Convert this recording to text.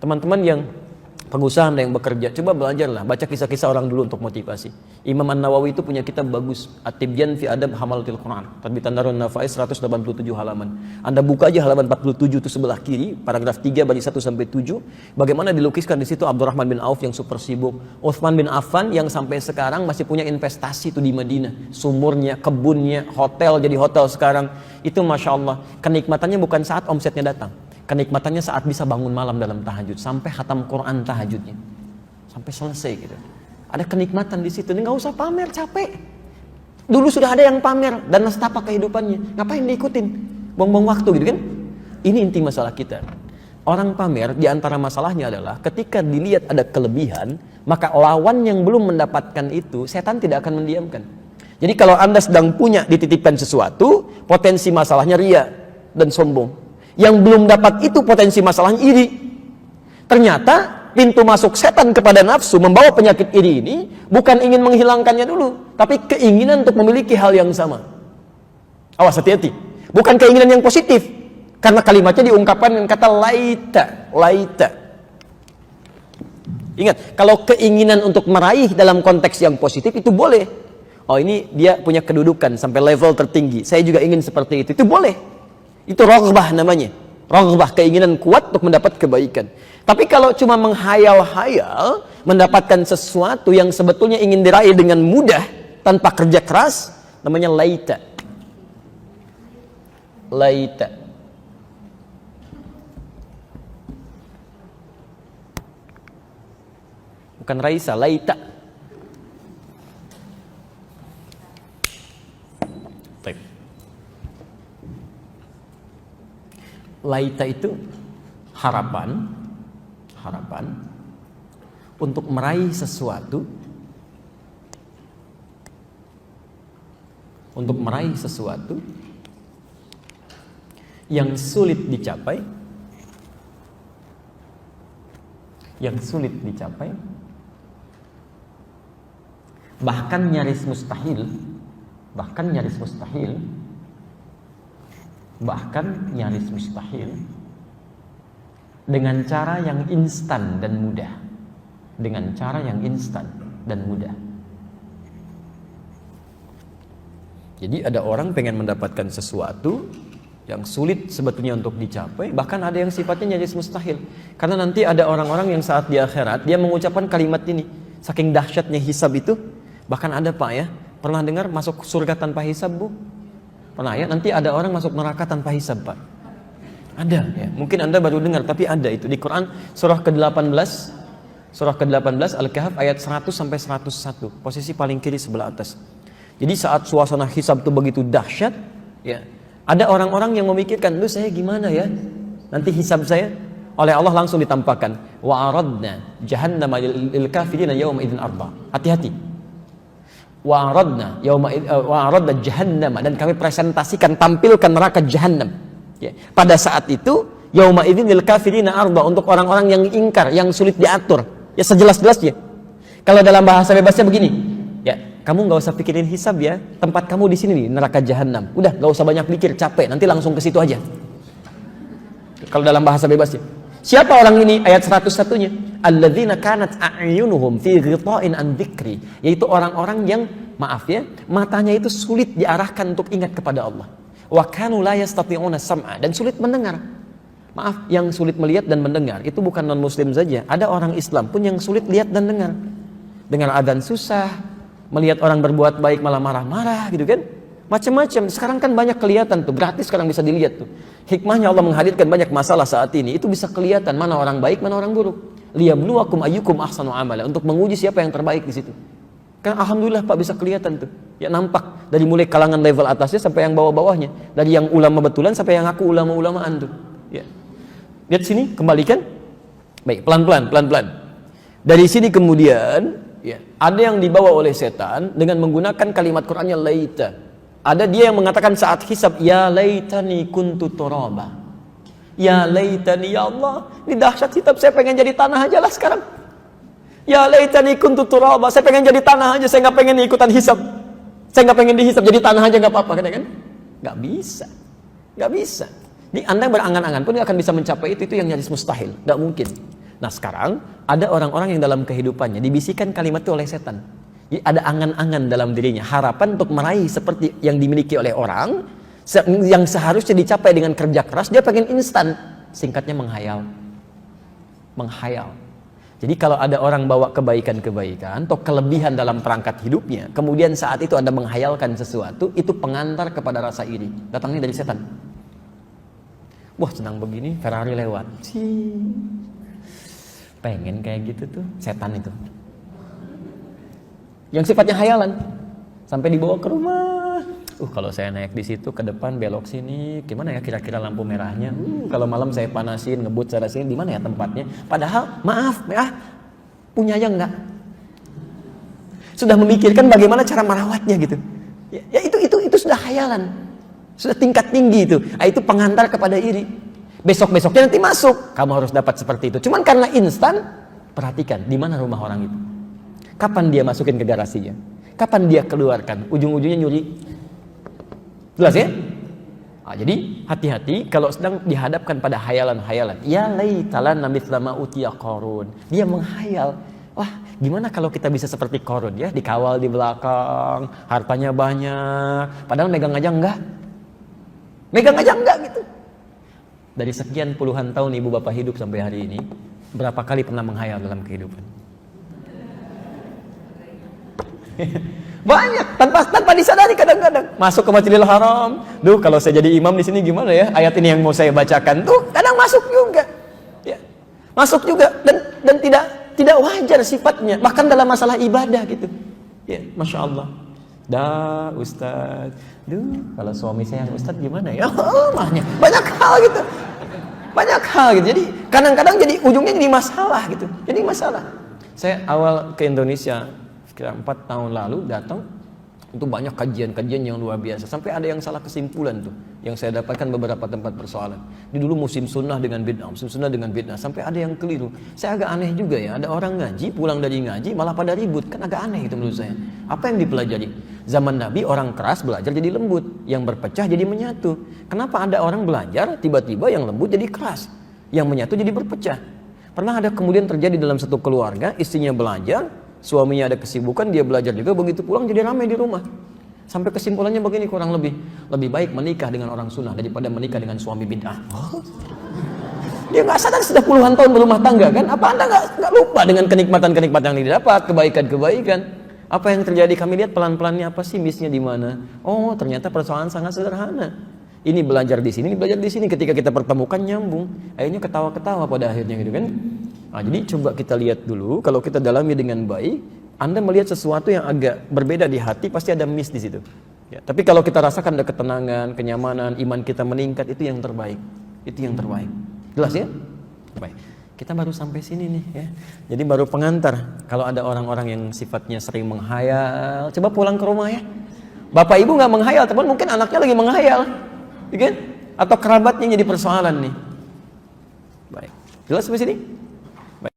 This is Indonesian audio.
Teman-teman yang pengusaha yang bekerja, coba belajarlah, baca kisah-kisah orang dulu untuk motivasi. Imam An-Nawawi itu punya kitab bagus, At-Tibyan fi Adab Hamalatil Quran, terbitan Darun Nafais, 187 halaman. Anda buka aja halaman 47 itu sebelah kiri, paragraf 3 bagi 1 sampai 7, bagaimana dilukiskan di situ Abdurrahman bin Auf yang super sibuk, Utsman bin Affan yang sampai sekarang masih punya investasi itu di Madinah, sumurnya, kebunnya, hotel jadi hotel sekarang. Itu Masya Allah, kenikmatannya bukan saat omsetnya datang. Kenikmatannya saat bisa bangun malam dalam tahajud, sampai khatam Quran tahajudnya, sampai selesai gitu. Ada kenikmatan di situ. Ini nggak usah pamer, capek. Dulu sudah ada yang pamer dan nestapa kehidupannya. Ngapain diikutin? Buang-buang waktu gitu kan? Ini inti masalah kita. Orang pamer di antara masalahnya adalah ketika dilihat ada kelebihan, maka lawan yang belum mendapatkan itu, setan tidak akan mendiamkan. Jadi kalau Anda sedang punya dititipkan sesuatu, potensi masalahnya ria dan sombong. Yang belum dapat itu potensi masalahnya iri. Ternyata pintu masuk setan kepada nafsu membawa penyakit iri ini bukan ingin menghilangkannya dulu, tapi keinginan untuk memiliki hal yang sama. Awas, hati-hati. Bukan keinginan yang positif, karena kalimatnya diungkapkan dengan kata laita, laita. Ingat, kalau keinginan untuk meraih dalam konteks yang positif itu boleh. Oh, ini dia punya kedudukan sampai level tertinggi, saya juga ingin seperti itu boleh. Itu raghbah namanya. Raghbah, keinginan kuat untuk mendapat kebaikan. Tapi kalau cuma menghayal-hayal, mendapatkan sesuatu yang sebetulnya ingin diraih dengan mudah, tanpa kerja keras, namanya laita. Laita. Bukan Raisa, laita. Laita itu harapan untuk meraih sesuatu, yang sulit dicapai, bahkan nyaris mustahil, dengan cara yang instan dan mudah. Jadi ada orang pengen mendapatkan sesuatu yang sulit sebetulnya untuk dicapai, bahkan ada yang sifatnya nyaris mustahil. Karena nanti ada orang-orang yang saat di akhirat dia mengucapkan kalimat ini, saking dahsyatnya hisab itu. Bahkan ada Pak ya, pernah dengar masuk surga tanpa hisab Bu? Pernah ya, nanti ada orang masuk neraka tanpa hisab Pak. Ada ya, mungkin Anda baru dengar, tapi ada itu di Quran surah ke-18 Al-Kahf ayat 100 sampai 101, posisi paling kiri sebelah atas. Jadi saat suasana hisab itu begitu dahsyat ya, ada orang-orang yang memikirkan, lu saya gimana ya nanti hisab saya? Oleh Allah langsung ditampakkan, wa aradna jahannama lil kafirina yawma idzin arba. Hati-hati. Wa aradna jahannama, dan kami presentasikan, tampilkan neraka jahannam ya. Pada saat itu yauma idzin lil kafirina arba, untuk orang-orang yang ingkar, yang sulit diatur ya, sejelas-jelasnya. Kalau dalam bahasa bebasnya begini ya, kamu nggak usah pikirin hisab ya, tempat kamu di sini nih, neraka jahannam. Udah, nggak usah banyak pikir, capek, nanti langsung ke situ aja. Kalau dalam bahasa bebasnya. Siapa orang ini? Ayat 101-nya. Alladzina kanat a'yunuhum fi ghita'in an dzikri, yaitu orang-orang yang, maaf ya, matanya itu sulit diarahkan untuk ingat kepada Allah. Wa kanu la yastati'una sam'a, dan sulit mendengar. Maaf, yang sulit melihat dan mendengar itu bukan non muslim saja. Ada orang Islam pun yang sulit lihat dan dengar. Dengar adzan susah, melihat orang berbuat baik malah marah-marah gitu kan. Macam-macam. Sekarang kan banyak kelihatan tuh, gratis sekarang bisa dilihat tuh. Hikmahnya Allah menghadirkan banyak masalah saat ini. Itu bisa kelihatan mana orang baik, mana orang buruk. Liyabluwakum ayyukum ahsanu amala, untuk menguji siapa yang terbaik di situ. Kan alhamdulillah Pak, bisa kelihatan tuh. Ya nampak dari mulai kalangan level atasnya sampai yang bawah-bawahnya. Dari yang ulama betulan sampai yang aku ulama-ulamaan tuh. Ya. Lihat sini, kembalikan. Baik, pelan-pelan. Dari sini kemudian ya, ada yang dibawa oleh setan dengan menggunakan kalimat Qur'annya laita. Ada dia yang mengatakan saat hisab, ya laitani kuntu turaba. Ya laitani, ya Allah, ini dahsyat hisab, saya pengen jadi tanah aja lah sekarang. Ya laitani kuntu turaba, saya pengen jadi tanah aja, saya nggak pengen ikutan hisab. Saya nggak pengen dihisab, jadi tanah aja nggak apa-apa, kan? Nggak bisa. Jadi Anda berangan-angan pun nggak akan bisa mencapai itu yang nyaris mustahil, nggak mungkin. Nah sekarang ada orang-orang yang dalam kehidupannya dibisikkan kalimat itu oleh setan. Jadi ada angan-angan dalam dirinya, harapan untuk meraih seperti yang dimiliki oleh orang, yang seharusnya dicapai dengan kerja keras, dia pengen instan. Singkatnya menghayal. Menghayal. Jadi kalau ada orang bawa kebaikan-kebaikan atau kelebihan dalam perangkat hidupnya, kemudian saat itu Anda menghayalkan sesuatu, itu pengantar kepada rasa iri. Datangnya dari setan. Wah senang begini, Ferrari lewat. Pengen kayak gitu tuh, setan itu. Yang sifatnya hayalan, sampai dibawa ke rumah. Kalau saya naik di situ ke depan belok sini, gimana ya kira-kira lampu merahnya? Kalau malam saya panasin, ngebut sana sini, di mana ya tempatnya? Padahal maaf, punya aja enggak. Sudah memikirkan bagaimana cara merawatnya gitu. Ya itu sudah hayalan, sudah tingkat tinggi itu. Itu pengantar kepada iri. Besok-besoknya nanti masuk, kamu harus dapat seperti itu. Cuman karena instan, perhatikan di mana rumah orang itu. Kapan dia masukin ke garasinya? Kapan dia keluarkan? Ujung-ujungnya nyuri. Jelas ya? Jadi hati-hati kalau sedang dihadapkan pada hayalan-hayalan. Ya laitalan mithla ma utiya Qarun. Dia menghayal, wah gimana kalau kita bisa seperti Qarun ya, dikawal di belakang, hartanya banyak, padahal megang aja enggak. Megang aja enggak gitu. Dari sekian puluhan tahun ibu bapak hidup sampai hari ini, berapa kali pernah menghayal dalam kehidupan? Banyak, tanpa disadari kadang-kadang. Masuk ke Masjidil Haram, kalau saya jadi imam di sini gimana ya? Ayat ini yang mau saya bacakan tuh kadang masuk juga. Ya. Masuk juga dan tidak wajar sifatnya, bahkan dalam masalah ibadah gitu. Ya, Masya Allah. Ustaz. Kalau suami saya yang Ustaz gimana ya? Banyak hal gitu. Banyak hal gitu. Jadi kadang-kadang jadi ujungnya jadi masalah gitu. Jadi masalah. Saya awal ke Indonesia sekitar 4 tahun lalu datang, itu banyak kajian-kajian yang luar biasa. Sampai ada yang salah kesimpulan tuh, yang saya dapatkan beberapa tempat persoalan. Di dulu musim sunnah dengan bid'ah, musim sunnah dengan bid'ah. Sampai ada yang keliru. Saya agak aneh juga ya, ada orang ngaji, pulang dari ngaji malah pada ribut. Kan agak aneh itu menurut saya. Apa yang dipelajari? Zaman Nabi orang keras belajar jadi lembut, yang berpecah jadi menyatu. Kenapa ada orang belajar tiba-tiba yang lembut jadi keras, yang menyatu jadi berpecah? Pernah ada kemudian terjadi dalam satu keluarga, istrinya belajar, suaminya ada kesibukan, dia belajar juga, begitu pulang jadi ramai di rumah. Sampai kesimpulannya begini kurang lebih baik menikah dengan orang sunnah daripada menikah dengan suami bid'ah. Dia nggak sadar sudah puluhan tahun berumah tangga kan? Apa Anda nggak lupa dengan kenikmatan-kenikmatan yang didapat, kebaikan-kebaikan? Apa yang terjadi? Kami lihat pelan-pelannya apa sih missnya di mana? Oh ternyata persoalan sangat sederhana. Ini belajar di sini, belajar di sini. Ketika kita pertemukan nyambung, akhirnya ketawa-ketawa pada akhirnya gitu kan? Jadi coba kita lihat dulu, kalau kita dalami dengan baik, Anda melihat sesuatu yang agak berbeda di hati, pasti ada miss di situ. Ya, tapi kalau kita rasakan ada ketenangan, kenyamanan, iman kita meningkat, itu yang terbaik. Itu yang terbaik. Jelas ya? Baik. Kita baru sampai sini nih ya. Jadi baru pengantar. Kalau ada orang-orang yang sifatnya sering menghayal, coba pulang ke rumah ya. Bapak ibu nggak menghayal, teman mungkin anaknya lagi menghayal, kan? Atau kerabatnya jadi persoalan nih. Baik. Jelas sampai sini?